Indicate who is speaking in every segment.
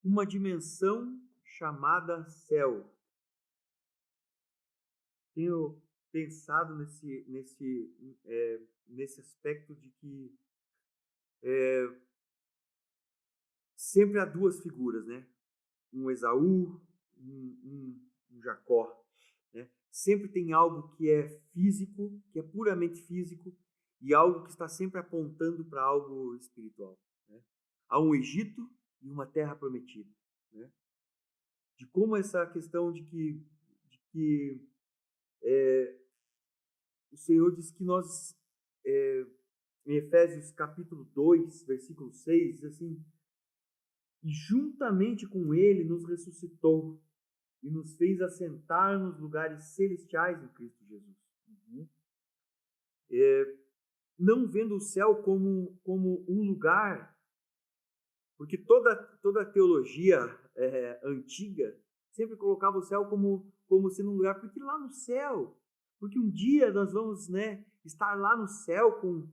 Speaker 1: uma dimensão chamada céu. Tenho pensado nesse aspecto de que sempre há duas figuras, né? Um Esaú, um Jacó. Né? Sempre tem algo que é físico, que é puramente físico, e algo que está sempre apontando para algo espiritual. Né? Há um Egito e uma terra prometida. Né? De como essa questão de que o Senhor diz que nós, em Efésios capítulo 2, versículo 6, diz assim: e juntamente com ele nos ressuscitou e nos fez assentar nos lugares celestiais em Cristo Jesus. Não vendo o céu como um lugar, porque toda a teologia antiga sempre colocava o céu como sendo um lugar, porque lá no céu, porque um dia nós vamos, né, estar lá no céu com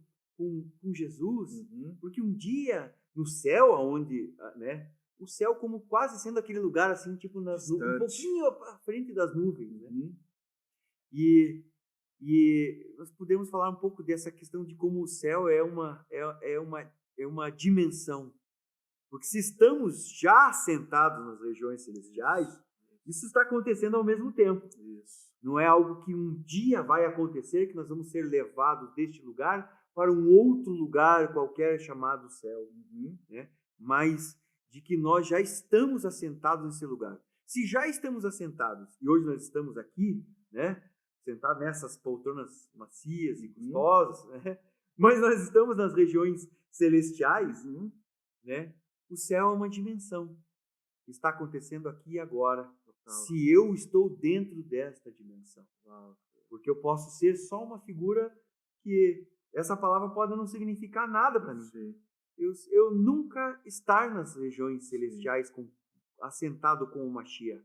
Speaker 1: Jesus, porque um dia no céu, onde, né, o céu como quase sendo aquele lugar assim, tipo nas nuvens, um pouquinho à frente das nuvens, né? E nós podemos falar um pouco dessa questão de como o céu é uma dimensão. Porque se estamos já sentados nas regiões celestiais, isso está acontecendo ao mesmo tempo. Isso. Não é algo que um dia vai acontecer, que nós vamos ser levados deste lugar para um outro lugar qualquer chamado céu. Né? Mas de que nós já estamos assentados nesse lugar. Se já estamos assentados, e hoje nós estamos aqui, né, sentados nessas poltronas macias e gostosas, né, mas nós estamos nas regiões celestiais, né? O céu é uma dimensão que está acontecendo aqui e agora. Se eu estou dentro desta dimensão. Porque eu posso ser só uma figura que essa palavra pode não significar nada para mim. Eu nunca estar nas regiões celestiais assentado com o Mashiach.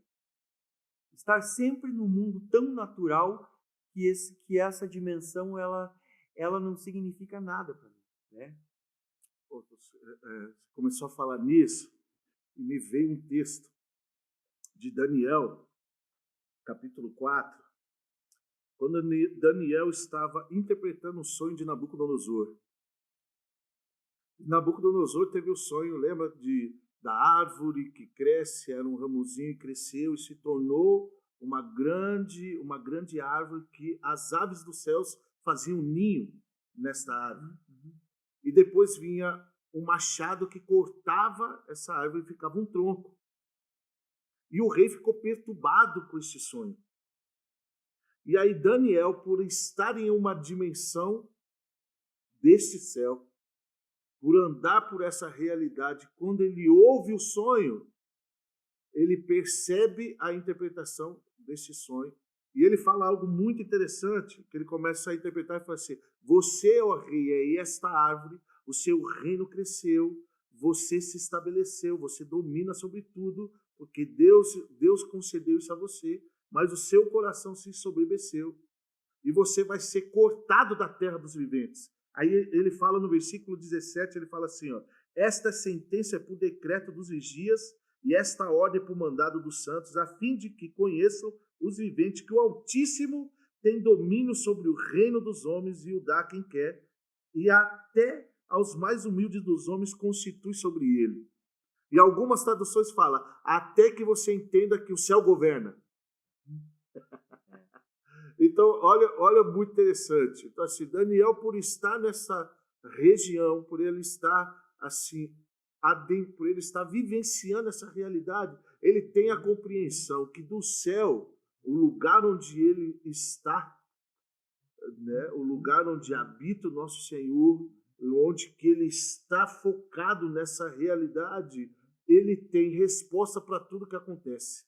Speaker 1: Estar sempre no mundo tão natural que essa dimensão ela não significa nada para mim. Né?
Speaker 2: Você começou a falar nisso e me veio um texto de Daniel, capítulo 4, quando Daniel estava interpretando o sonho de Nabucodonosor. Nabucodonosor teve o sonho, lembra, da árvore que cresce, era um ramozinho e cresceu e se tornou uma grande árvore que as aves dos céus faziam ninho nesta árvore. E depois vinha um machado que cortava essa árvore e ficava um tronco. E o rei ficou perturbado com esse sonho. E aí Daniel, por estar em uma dimensão deste céu, por andar por essa realidade, quando ele ouve o sonho, ele percebe a interpretação desse sonho. E ele fala algo muito interessante, que ele começa a interpretar e fala assim: você, ó rei, é esta árvore, o seu reino cresceu, você se estabeleceu, você domina sobre tudo, porque Deus concedeu isso a você, mas o seu coração se ensoberbeceu. E você vai ser cortado da terra dos viventes. Aí ele fala no versículo 17, ele fala assim, ó: esta sentença é por decreto dos vigias e esta ordem é por mandado dos santos, a fim de que conheçam os viventes que o Altíssimo tem domínio sobre o reino dos homens e o dá a quem quer, e até aos mais humildes dos homens constitui sobre ele. E algumas traduções falam, até que você entenda que o céu governa. Então, olha muito interessante. Então, assim, Daniel, por estar nessa região, por ele estar assim, por ele estar vivenciando essa realidade, ele tem a compreensão que do céu, o lugar onde ele está, né, o lugar onde habita o nosso Senhor, onde que ele está focado nessa realidade, ele tem resposta para tudo que acontece.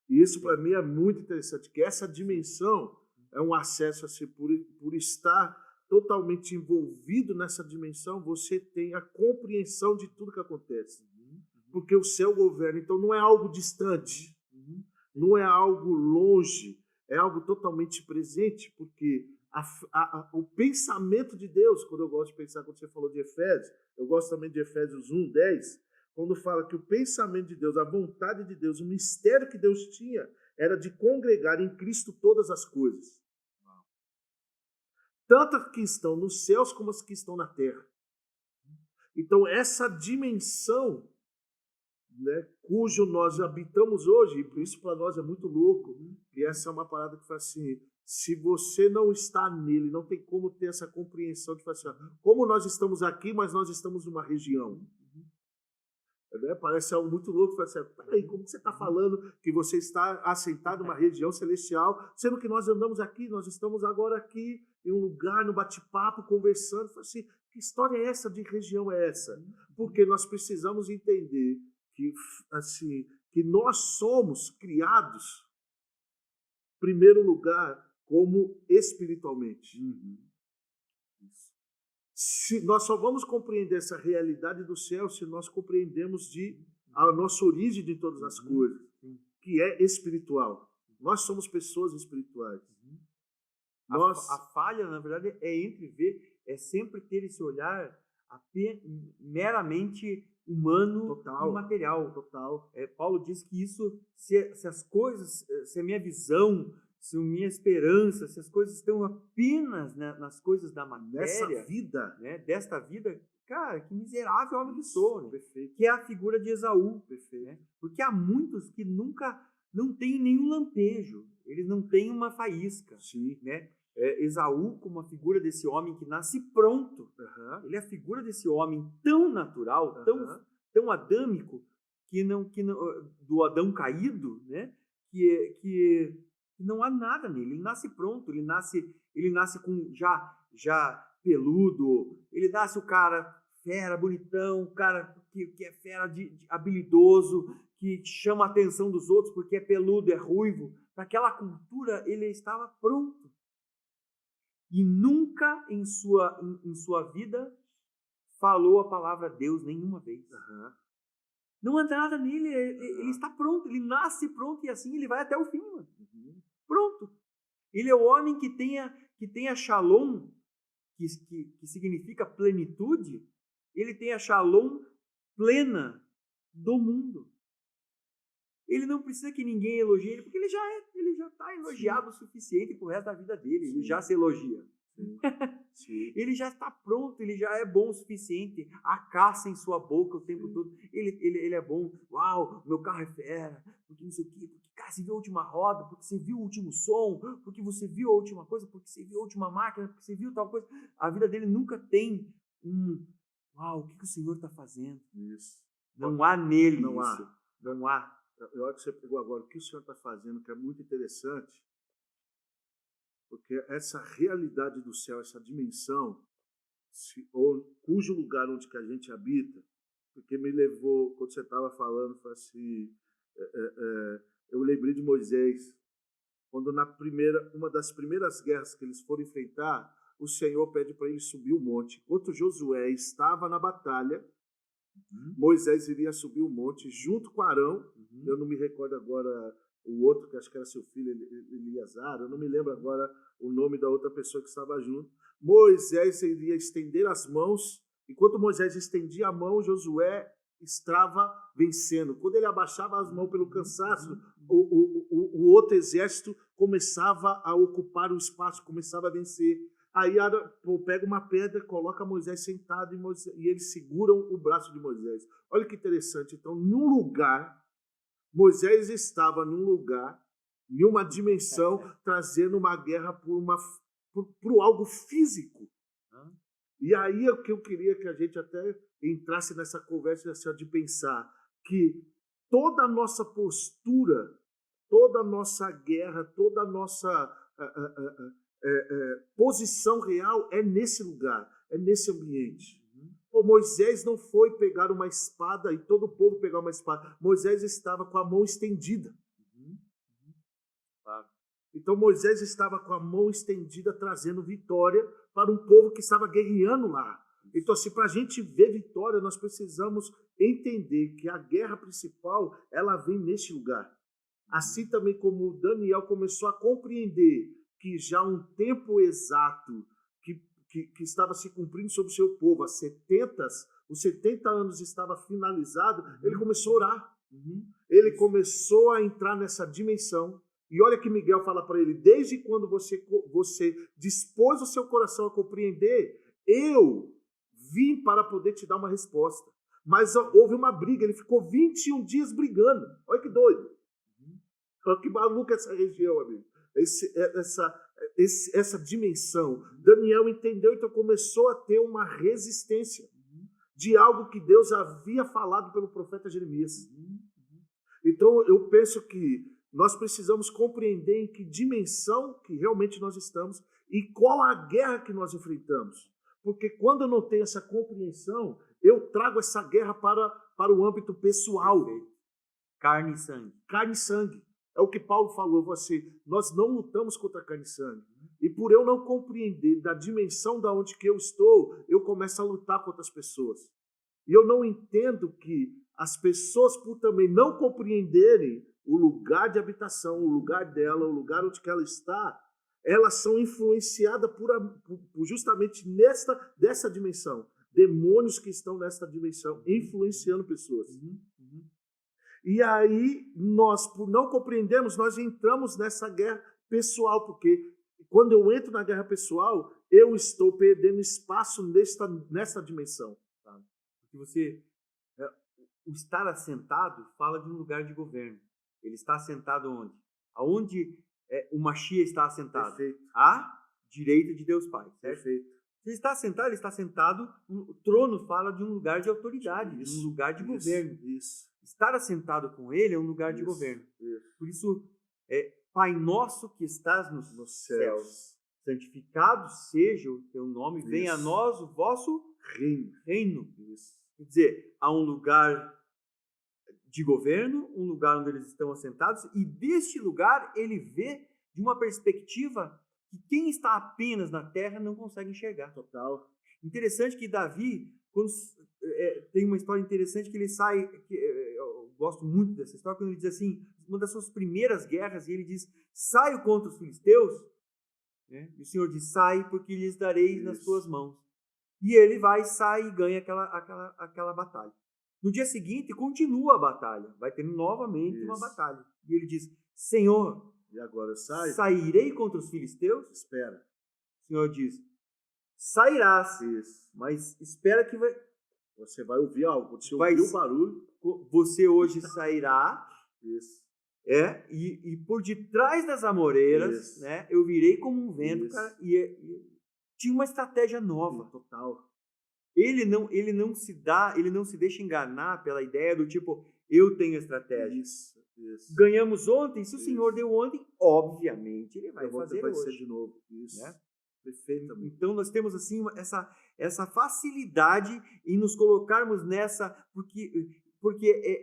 Speaker 2: E isso para mim é muito interessante, que essa dimensão é um acesso assim, por estar totalmente envolvido nessa dimensão, você tem a compreensão de tudo que acontece. Porque o céu governa, então não é algo distante, não é algo longe, é algo totalmente presente, porque o pensamento de Deus, quando eu gosto de pensar, quando você falou de Efésios, eu gosto também de Efésios 1:10, quando fala que o pensamento de Deus, a vontade de Deus, o mistério que Deus tinha, era de congregar em Cristo todas as coisas. Tanto as que estão nos céus como as que estão na terra. Então, essa dimensão, né, cujo nós habitamos hoje, e por isso para nós é muito louco, e essa é uma parada que fala assim, se você não está nele, não tem como ter essa compreensão de falar assim, como nós estamos aqui, mas nós estamos numa região. Né? Parece algo muito louco. Fala assim, peraí, como você está falando que você está assentado numa região celestial, sendo que nós andamos aqui, nós estamos agora aqui em um lugar, no bate-papo, conversando. Fala assim, que história é essa, de região é essa? Porque nós precisamos entender que, assim, que nós somos criados, em primeiro lugar, como espiritualmente. Se nós só vamos compreender essa realidade do céu se nós compreendemos a nossa origem de todas as coisas, que é espiritual. Nós somos pessoas espirituais.
Speaker 1: A falha, na verdade, é sempre ter esse olhar meramente humano e material.
Speaker 2: Total.
Speaker 1: Paulo diz que isso, se as coisas, se a minha visão, se a minha esperança, se as coisas estão apenas, né, nas coisas da matéria, desta vida, cara, que miserável homem que sou, né?
Speaker 2: Perfeito.
Speaker 1: Que é a figura de Esaú.
Speaker 2: Perfeito.
Speaker 1: Né? Porque há muitos que nunca, não têm nenhum lampejo, eles não têm uma faísca.
Speaker 2: Sim.
Speaker 1: Né? Esaú, como a figura desse homem que nasce pronto, ele é a figura desse homem tão natural, tão adâmico, que não, do Adão caído, né? que não há nada nele, ele nasce pronto, ele nasce com já peludo, ele nasce o cara fera, bonitão, o cara que é fera, habilidoso, que chama a atenção dos outros porque é peludo, é ruivo. Para aquela cultura ele estava pronto. E nunca em sua vida falou a palavra Deus nenhuma vez. Não há nada nele, ele está pronto, ele nasce pronto e assim ele vai até o fim. Pronto. Ele é o homem que tem a shalom, que significa plenitude, ele tem a shalom plena do mundo. Ele não precisa que ninguém elogie ele, porque ele já está elogiado o suficiente para o resto da vida dele. Ele já se elogia.
Speaker 2: Sim.
Speaker 1: Ele já está pronto, ele já é bom o suficiente. Há caça em sua boca o tempo todo. Ele é bom. Uau, meu carro é fera. Porque não sei o quê. Porque, cara, você viu a última roda. Porque você viu o último som. Porque você viu a última coisa. Porque você viu a última máquina. Porque você viu tal coisa. A vida dele nunca tem uau, o que o Senhor está fazendo?
Speaker 2: Isso.
Speaker 1: Não há nele
Speaker 2: não
Speaker 1: isso. Não há.
Speaker 2: Eu acho que você pegou agora o que o Senhor está fazendo, que é muito interessante, porque essa realidade do céu, essa dimensão, cujo lugar onde que a gente habita, porque me levou, quando você estava falando, foi assim, eu lembrei de Moisés, quando uma das primeiras guerras que eles foram enfrentar, o Senhor pede para ele subir o monte. Enquanto Josué estava na batalha, Moisés iria subir o monte junto com Arão. Eu não me recordo agora o outro, que acho que era seu filho, Eleazar. Eu não me lembro agora o nome da outra pessoa que estava junto. Moisés iria estender as mãos. Enquanto Moisés estendia a mão, Josué estava vencendo. Quando ele abaixava as mãos pelo cansaço, o outro exército começava a ocupar o espaço, começava a vencer. Aí pega uma pedra, coloca Moisés sentado e eles seguram o braço de Moisés. Olha que interessante. Então, Moisés estava num lugar, em uma dimensão, trazendo uma guerra por algo físico. E aí é que eu queria que a gente até entrasse nessa conversa assim, de pensar que toda a nossa postura, toda a nossa guerra, toda a nossa posição real é nesse lugar, é nesse ambiente. Moisés não foi pegar uma espada e todo o povo pegar uma espada. Moisés estava com a mão estendida. Então Moisés estava com a mão estendida trazendo vitória para um povo que estava guerreando lá. Então, assim, para a gente ver vitória, nós precisamos entender que a guerra principal, ela vem neste lugar. Assim também como Daniel começou a compreender que já um tempo exato que estava se cumprindo sobre o seu povo, as 70 os 70 anos estava finalizado, ele começou a orar. Ele começou a entrar nessa dimensão. E olha que Miguel fala para ele, desde quando você dispôs o seu coração a compreender, eu vim para poder te dar uma resposta. Mas houve uma briga, ele ficou 21 dias brigando. Olha que doido. Olha que maluca essa região, amigo. Essa dimensão. Daniel entendeu, então começou a ter uma resistência de algo que Deus havia falado pelo profeta Jeremias. Então eu penso que nós precisamos compreender em que dimensão que realmente nós estamos e qual a guerra que nós enfrentamos. Porque quando eu não tenho essa compreensão, eu trago essa guerra para o âmbito pessoal.
Speaker 1: Carne e sangue.
Speaker 2: Carne e sangue. É o que Paulo falou, nós não lutamos contra carne e sangue. E por eu não compreender da dimensão da onde que eu estou, eu começo a lutar contra as pessoas. E eu não entendo que as pessoas, por também não compreenderem o lugar de habitação, o lugar dela, o lugar onde que ela está, elas são influenciadas por justamente dessa dimensão. Demônios que estão nessa dimensão, influenciando pessoas. E aí, nós, por não compreendermos, nós entramos nessa guerra pessoal, porque quando eu entro na guerra pessoal, eu estou perdendo espaço nessa dimensão.
Speaker 1: Tá? Porque o estar assentado fala de um lugar de governo. Ele está assentado onde? Aonde o Mashiach está assentado?
Speaker 2: Perfeito.
Speaker 1: À direita de Deus Pai. Certo?
Speaker 2: Perfeito.
Speaker 1: Se ele está sentado, o trono fala de um lugar de autoridade, de um lugar de governo.
Speaker 2: Isso.
Speaker 1: Estar assentado com ele é um lugar de governo. Por isso, Pai nosso que estás nos céus, santificado seja o teu nome, venha a nós o vosso reino. Quer dizer, há um lugar de governo, um lugar onde eles estão assentados, e deste lugar ele vê de uma perspectiva que quem está apenas na terra não consegue enxergar.
Speaker 2: Total.
Speaker 1: Interessante que Davi, tem uma história interessante que ele sai, eu gosto muito dessa história, quando ele diz assim, uma das suas primeiras guerras, e ele diz, saio contra os filisteus, né? E o Senhor diz, sai porque lhes darei nas tuas mãos. E ele sai e ganha aquela batalha. No dia seguinte, continua a batalha, vai ter novamente uma batalha. E ele diz, Senhor,
Speaker 2: e agora eu saio?
Speaker 1: Sairei contra os filisteus?
Speaker 2: Espera.
Speaker 1: O Senhor diz, sairás, mas espera que
Speaker 2: você vai ouvir algo. Você ouviu o barulho.
Speaker 1: Você hoje sairá. E por detrás das amoreiras, né, eu virei como um vento, cara, e tinha uma estratégia nova.
Speaker 2: Total.
Speaker 1: Ele não se deixa enganar pela ideia do tipo, eu tenho estratégia.
Speaker 2: Isso.
Speaker 1: Ganhamos ontem, se o Senhor deu ontem, obviamente ele vai fazer
Speaker 2: vai
Speaker 1: hoje.
Speaker 2: Ser de novo. Isso.
Speaker 1: Né?
Speaker 2: Perfeitamente.
Speaker 1: Então nós temos assim essa facilidade em nos colocarmos nessa, porque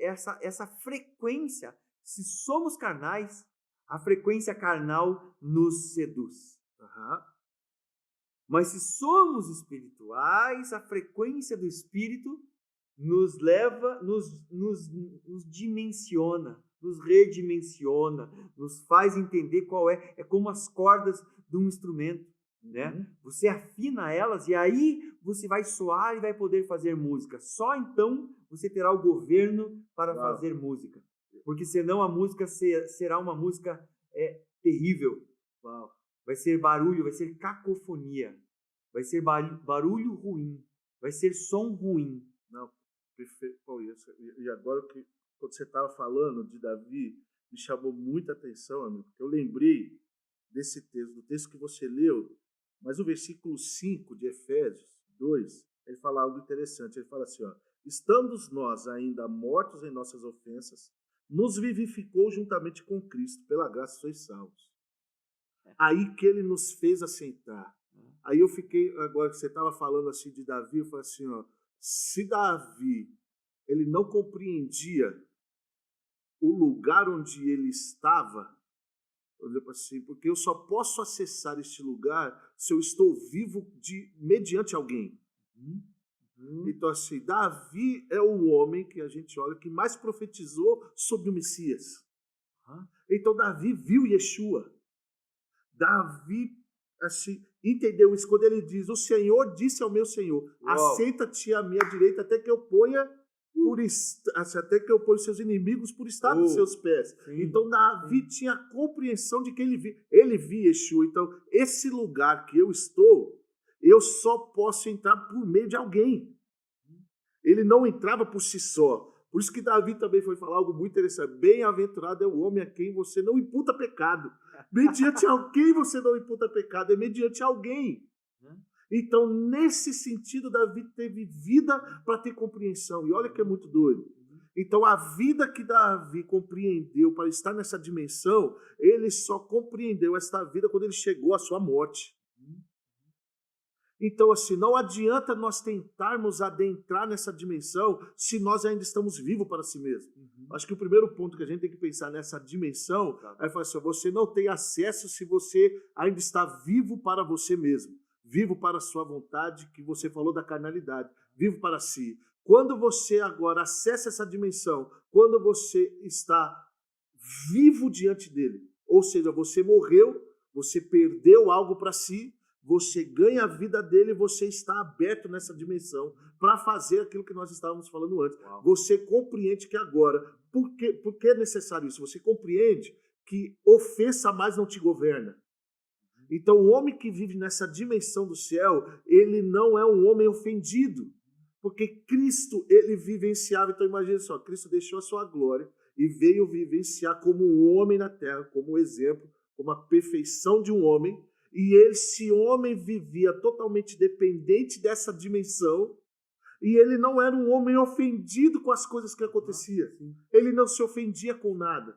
Speaker 1: essa frequência, se somos carnais, a frequência carnal nos seduz. Mas se somos espirituais, a frequência do Espírito nos leva, nos dimensiona, nos redimensiona, nos faz entender qual é como as cordas de um instrumento, né? Você afina elas e aí você vai soar e vai poder fazer música. Só então você terá o governo para fazer música, porque senão a música será uma música terrível. Vai ser barulho, vai ser cacofonia, vai ser barulho ruim, vai ser som ruim.
Speaker 2: Não, perfeito. E agora, quando você estava falando de Davi, me chamou muita atenção, amigo, porque eu lembrei desse texto, do texto que você leu, mas o versículo 5 de Efésios 2, ele fala algo interessante. Ele fala assim, estando nós ainda mortos em nossas ofensas, nos vivificou juntamente com Cristo, pela graça sois salvos. Aí que ele nos fez assentar. Aí eu fiquei, agora que você estava falando assim de Davi, eu falei assim, se Davi, ele não compreendia o lugar onde ele estava, assim, porque eu só posso acessar este lugar se eu estou vivo mediante alguém. Então, assim, Davi é o homem que a gente olha que mais profetizou sobre o Messias. Então, Davi viu Yeshua. Davi, assim, entendeu isso quando ele diz: o Senhor disse ao meu Senhor,
Speaker 1: Uau.
Speaker 2: assenta-te à minha direita até que eu ponha até que eu ponha os seus inimigos por estar dos seus pés.
Speaker 1: Sim,
Speaker 2: então Davi tinha a compreensão de que ele via Yeshua. Então esse lugar que eu estou, eu só posso entrar por meio de alguém. Ele não entrava por si só. Por isso que Davi também foi falar algo muito interessante. Bem-aventurado é o homem a quem você não imputa pecado. Mediante alguém você não imputa pecado, é mediante alguém. Então, nesse sentido, Davi teve vida para ter compreensão. E olha que é muito doido. Então, a vida que Davi compreendeu para estar nessa dimensão, ele só compreendeu esta vida quando ele chegou à sua morte. Então, assim, não adianta nós tentarmos adentrar nessa dimensão se nós ainda estamos vivos para si mesmo. Acho que o primeiro ponto que a gente tem que pensar nessa dimensão é falar assim: você não tem acesso se você ainda está vivo para você mesmo. Vivo para a sua vontade, que você falou da carnalidade. Vivo para si. Quando você agora acessa essa dimensão, quando você está vivo diante dele, ou seja, você morreu, você perdeu algo para si, você ganha a vida dele, você está aberto nessa dimensão para fazer aquilo que nós estávamos falando antes. Uau. Você compreende que agora, por que é necessário isso? Você compreende que ofensa mais não te governa. Então, o homem que vive nessa dimensão do céu, ele não é um homem ofendido, porque Cristo, ele vivenciava. Então, imagine só, Cristo deixou a sua glória e veio vivenciar como um homem na terra, como um exemplo, como a perfeição de um homem, e esse homem vivia totalmente dependente dessa dimensão, e ele não era um homem ofendido com as coisas que aconteciam. Ele não se ofendia com nada.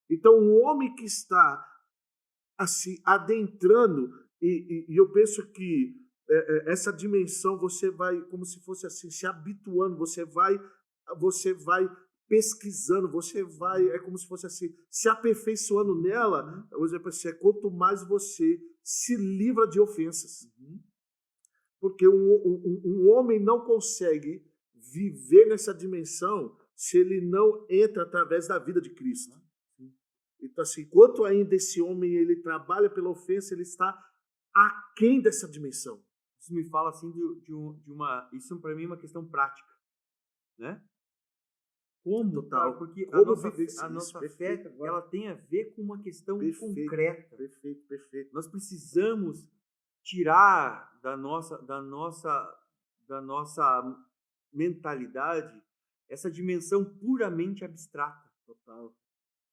Speaker 2: Então, um homem que está assim, adentrando, e eu penso que essa dimensão você vai, como se fosse assim, se habituando, você vai pesquisando, você vai, é como se fosse assim, se aperfeiçoando nela. Por exemplo, assim, quanto mais você se livra de ofensas. Porque um homem não consegue viver nessa dimensão se ele não entra através da vida de Cristo. Então, assim, enquanto ainda esse homem ele trabalha pela ofensa, ele está aquém dessa dimensão.
Speaker 1: Isso me fala assim isso para mim é uma questão prática, né? Como?
Speaker 2: Total.
Speaker 1: Porque
Speaker 2: Como
Speaker 1: a nossa fé ela tem a ver com uma questão concreta.
Speaker 2: Perfeito.
Speaker 1: Nós precisamos tirar da nossa mentalidade essa dimensão puramente abstrata.
Speaker 2: Total.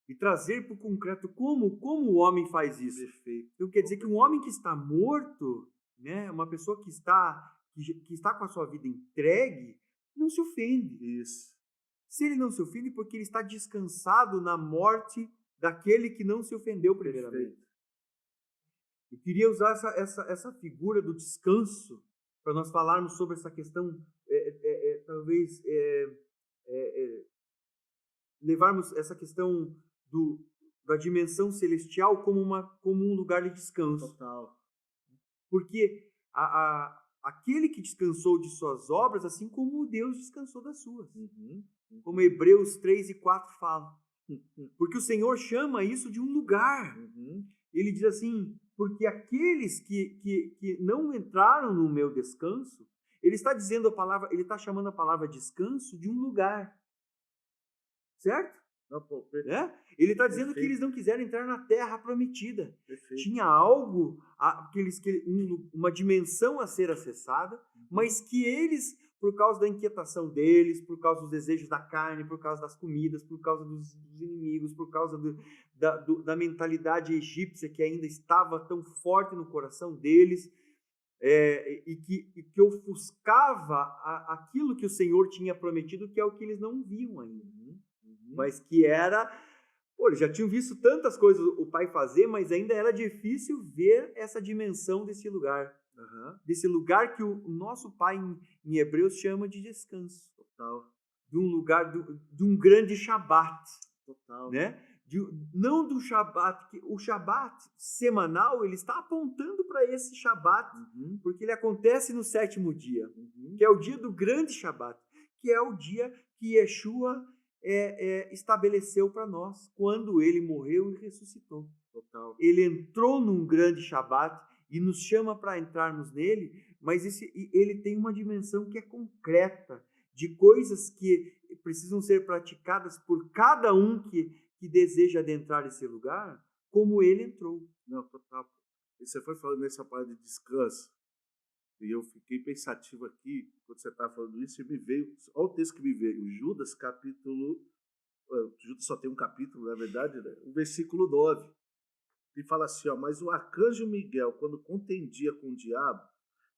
Speaker 1: E trazer para o concreto como o homem faz isso.
Speaker 2: Perfeito.
Speaker 1: Então quer dizer que um homem que está morto, né, uma pessoa que está com a sua vida entregue, não se ofende.
Speaker 2: Isso.
Speaker 1: Se ele não se ofende, porque ele está descansado na morte daquele que não se ofendeu primeiramente. Perfeito. Eu queria usar essa figura do descanso para nós falarmos sobre essa questão, talvez levarmos essa questão da dimensão celestial como um lugar de descanso.
Speaker 2: Total.
Speaker 1: Porque aquele que descansou de suas obras, assim como Deus descansou das suas. Como Hebreus 3 e 4 falam. Porque o Senhor chama isso de um lugar. Ele diz assim: porque aqueles que não entraram no meu descanso, ele está dizendo ele está chamando a palavra descanso de um lugar. Certo? Ele está dizendo que eles não quiseram entrar na terra prometida.
Speaker 2: Perfeito.
Speaker 1: Tinha algo, uma dimensão a ser acessada, mas que eles, por causa da inquietação deles, por causa dos desejos da carne, por causa das comidas, por causa dos inimigos, por causa da mentalidade egípcia que ainda estava tão forte no coração deles, e que ofuscava aquilo que o Senhor tinha prometido, que é o que eles não viam ainda. Mas que eles já tinham visto tantas coisas o Pai fazer, mas ainda era difícil ver essa dimensão desse lugar. Desse lugar que o nosso Pai em Hebreus chama de descanso.
Speaker 2: Total.
Speaker 1: De um lugar, de um grande Shabat.
Speaker 2: Total.
Speaker 1: Né? Não do Shabat, que o Shabat semanal, ele está apontando para esse Shabat, porque ele acontece no 7º dia, que é o dia do grande Shabat, que é o dia que Yeshua estabeleceu para nós, quando ele morreu e ressuscitou.
Speaker 2: Total.
Speaker 1: Ele entrou num grande Shabat e nos chama para entrarmos nele, mas ele tem uma dimensão que é concreta, de coisas que precisam ser praticadas por cada um que deseja adentrar esse lugar, como ele entrou.
Speaker 2: Não, total. E você foi falando nessa parte de descanso, e eu fiquei pensativo aqui, quando você estava falando isso, e me veio, olha o texto que me veio, Judas só tem um capítulo, na verdade, né? O versículo 9, e fala assim, ó, mas o arcanjo Miguel, quando contendia com o diabo,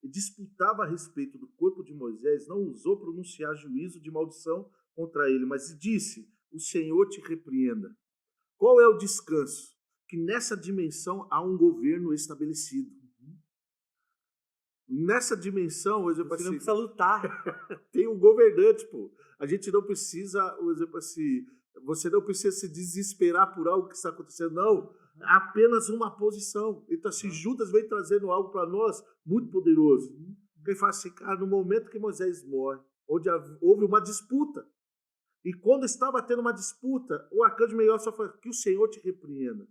Speaker 2: e disputava a respeito do corpo de Moisés, não ousou pronunciar juízo de maldição contra ele, mas disse, o Senhor te repreenda. Qual é o descanso? Que nessa dimensão há um governo estabelecido. Nessa dimensão, por exemplo,
Speaker 1: Você não
Speaker 2: assim,
Speaker 1: precisa lutar.
Speaker 2: tem um governante, pô. A gente não precisa, por exemplo, assim, você não precisa se desesperar por algo que está acontecendo, não. É apenas uma posição. Então, assim, Judas vem trazendo algo para nós muito poderoso. Ele fala assim, cara, no momento que Moisés morre, onde houve uma disputa, e quando estava tendo uma disputa, o arcanjo Miguel só falou que o Senhor te repreenda.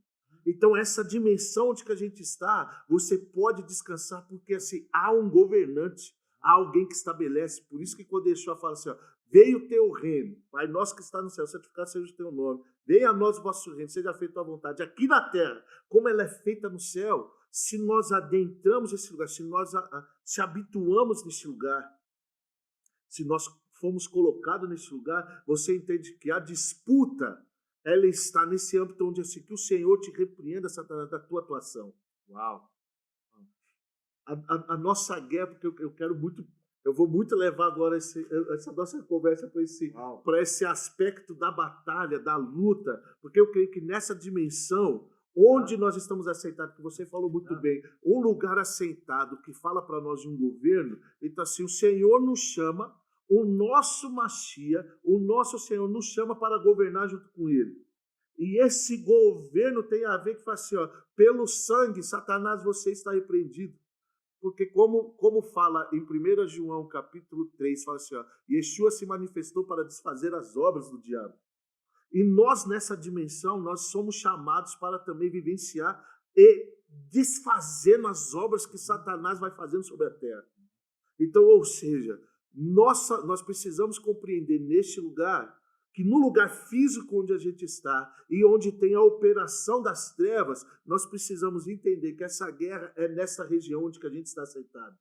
Speaker 2: Então, essa dimensão de que a gente está, você pode descansar, porque assim, há um governante, há alguém que estabelece. Por isso que quando Yeshua fala assim, ó, veio o teu reino, Pai nosso que está no céu, santificado seja o teu nome, venha a nós o vosso reino, seja feita a tua vontade, aqui na terra, como ela é feita no céu. Se nós adentramos esse lugar, se nós se habituamos nesse lugar, se nós fomos colocados nesse lugar, você entende que a disputa, ela está nesse âmbito onde assim, que o Senhor te repreenda, Satanás, da tua atuação. Uau! A nossa guerra, porque eu vou muito levar agora essa nossa conversa para esse aspecto da batalha, da luta, porque eu creio que nessa dimensão, onde nós estamos assentados, que você falou muito bem, um lugar assentado que fala para nós de um governo, então assim, o Senhor nos chama, o nosso Mashiach, o nosso Senhor nos chama para governar junto com ele. E esse governo tem a ver que fala assim, ó, pelo sangue, Satanás, você está repreendido. Porque como fala em 1 João capítulo 3, fala assim, ó, Yeshua se manifestou para desfazer as obras do diabo. E nós, nessa dimensão, nós somos chamados para também vivenciar e desfazer as obras que Satanás vai fazendo sobre a terra. Então, ou seja, nós precisamos compreender neste lugar, que no lugar físico onde a gente está e onde tem a operação das trevas, nós precisamos entender que essa guerra é nessa região onde que a gente está sentado.